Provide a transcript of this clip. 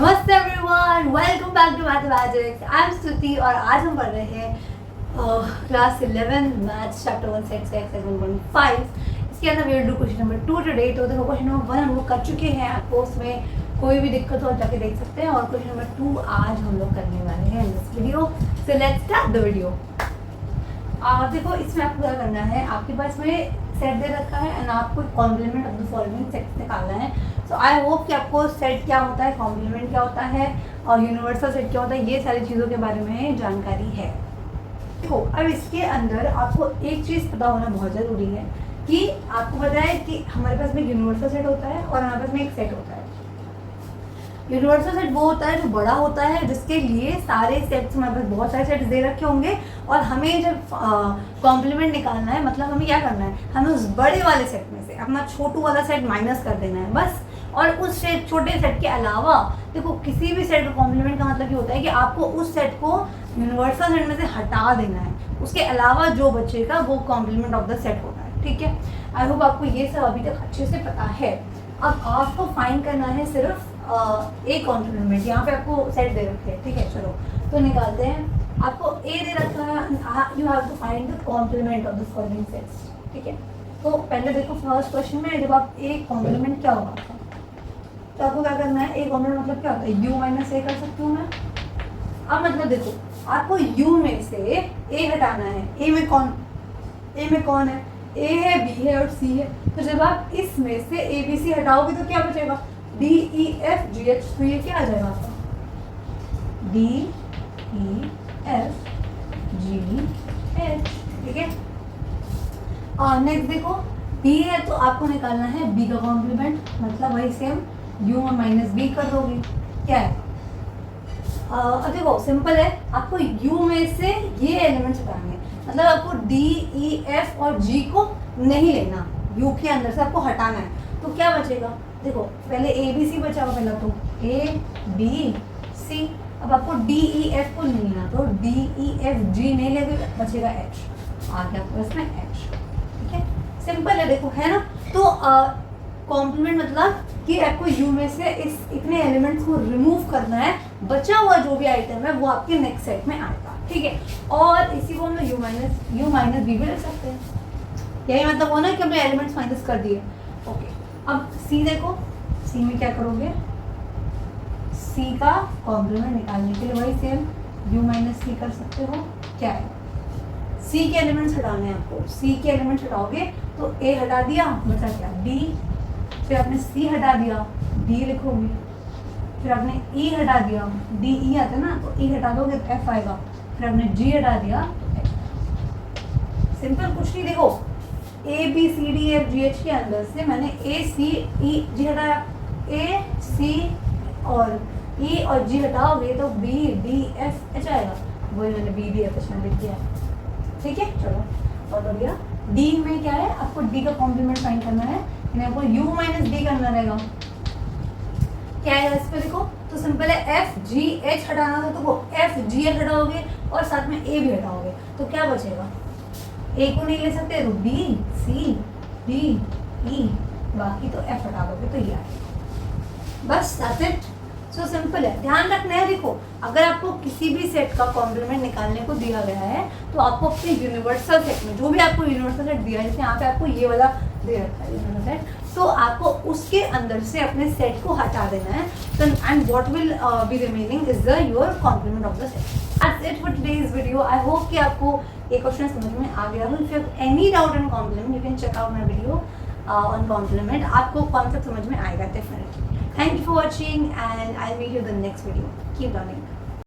नमस्ते everyone, welcome back to mathematics. I am Stuti और आज हम पढ़ रहे हैं क्लास 11 मैथ्स चैप्टर 1 सेट से एक्सरसाइज 1.5। इसके अंदर we will do question number 2 today. तो देखो क्वेश्चन नंबर 1 हम लोग कर चुके हैं, आपको उसमें कोई भी दिक्कत हो जाके देख सकते हैं। और क्वेश्चन नंबर 2 आज हम लोग करने वाले हैं in this video. So let's start the video. देखो इसमें आपको क्या करना है, आपके पास में सेट दे रखा है एंड आपको complement of the following set निकालना है। सो आई होप कि आपको सेट क्या होता है, कॉम्प्लीमेंट क्या होता है और यूनिवर्सल सेट क्या होता है, ये सारी चीज़ों के बारे में जानकारी है। देखो अब इसके अंदर आपको एक चीज़ पता होना बहुत ज़रूरी है कि आपको पता है कि हमारे पास में यूनिवर्सल सेट होता है और हमारे पास में एक सेट होता है। यूनिवर्सल सेट वो होता है जो बड़ा होता है, जिसके लिए सारे सेट्स हमारे पास बहुत सारे सेट्स दे रखे होंगे और हमें जब कॉम्प्लीमेंट निकालना है, मतलब हमें क्या करना है, हमें उस बड़े वाले सेट में से अपना छोटू वाला सेट माइनस कर देना है बस। और उस छोटे सेट के अलावा देखो किसी भी सेट का कॉम्प्लीमेंट का मतलब ये होता है कि आपको उस सेट को यूनिवर्सल सेट में से हटा देना है, उसके अलावा जो बचेगा वो कॉम्प्लीमेंट ऑफ द सेट होता है। ठीक है, आई होप आपको ये सब अभी तक अच्छे से पता है। अब आपको फाइंड करना है सिर्फ एक कॉम्प्लीमेंट। यहाँ पे आपको सेट दे रखे हैं, ठीक है, चलो तो निकालते हैं। आपको ए दे रखा है, you have to find the complement of the following sets. ठीक है, तो पहले देखो फर्स्ट क्वेश्चन में जब आप ए कॉम्प्लीमेंट क्या होगा आपका, तो आपको क्या करना है, ए कॉम्प्लीमेंट मतलब क्या होता है, यू माइनस ए कर सकती हूँ मैं। अब मतलब देखो आपको यू में से ए हटाना है। ए में कौन है, ए है, बी है और सी है। तो जब आप इसमें से ए बी सी हटाओगे तो क्या बचेगा, D E F G H. तो ये क्या आ जाएगा आपका, D E F G H. ठीक है, और नेक्स्ट देखो बी है तो आपको निकालना है बी का कॉम्प्लीमेंट, मतलब वही सेम यू में माइनस बी कर दोगे। क्या है, देखो सिंपल है, आपको यू में से ये एलिमेंट्स हटाएंगे, मतलब आपको डी ई एफ और जी को नहीं लेना, यू के अंदर से आपको हटाना है। तो क्या बचेगा, देखो पहले ए बी सी बचा हुआ, पहला तो ए बी सी। अब आपको डी ई एफ को नहीं लेना, तो डी ई एफ जी नहीं लेके बचेगा एच, आ गया आपको इसमें एच। ठीक है, सिंपल है, देखो है ना। तो कॉम्प्लीमेंट मतलब कि आपको यू में से इतने एलिमेंट्स को रिमूव करना है, बचा हुआ जो भी आइटम है वो आपके नेक्स्ट सेट में आएगा। ठीक है, और इसी को हम लोग यू माइनस बी भी रख सकते हैं। यही मतलब हो ना कि हमने एलिमेंट्स माइनस कर दिए। ओके, अब सी देखो, सी में क्या करोगे, सी का कॉम्प्लीमेंट निकालने के लिए वही सेम यू माइनस सी कर सकते हो। क्या है, सी के एलिमेंट्स हटाने हैं आपको, सी के एलिमेंट्स हटाओगे तो ए हटा दिया, बचा क्या डी, फिर आपने सी हटा दिया डी लिखोगे, फिर आपने ई हटा दिया, डी ई आता है ना, तो ई हटा दोगे तो एफ आएगा, फिर आपने जी हटा दिया एफ। सिंपल कुछ नहीं, देखो A B C D F G H के अंदर से मैंने ए सी ई जी हटाया, ए सी और ई और जी हटाओगे तो बी डी एफ एच आएगा, वही मैंने बी डी एफ एच में लिख दिया। ठीक है, चलो और बढ़िया। डी में क्या है, आपको डी का कॉम्प्लीमेंट फाइंड करना है, यानी आपको यू माइनस डी करना रहेगा। क्या है इस पे देखो, तो सिंपल है, एफ जी एच हटाना था तो वो एफ जी एच हटाओगे और साथ में ए भी हटाओगे, तो क्या बचेगा, ए को नहीं ले सकते तो बी सी डी ई, बाकी तो एफ हटा दोगे तो ये आएगा। बस दैट्स इट, सो सिंपल है। ध्यान रखना है, देखो अगर आपको किसी भी सेट का कॉम्प्लीमेंट निकालने को दिया गया है तो आपको अपने यूनिवर्सल सेट में जो भी आपको यूनिवर्सल सेट दिया है, जैसे यहाँ पे आपको ये वाला दे रखा है यूनिवर्सल सेट, तो आपको उसके अंदर से अपने सेट को हटा देना है। तो and what will be remaining is the your complement of the set. That's it for today's video. I hope कि आपको ये क्वेश्चन समझ में आ गया हो। If you have any doubt in complement you can check out my video on complement, आपको concept समझ में आएगा definitely. Thank you for watching and I'll meet you in the next video. Keep learning.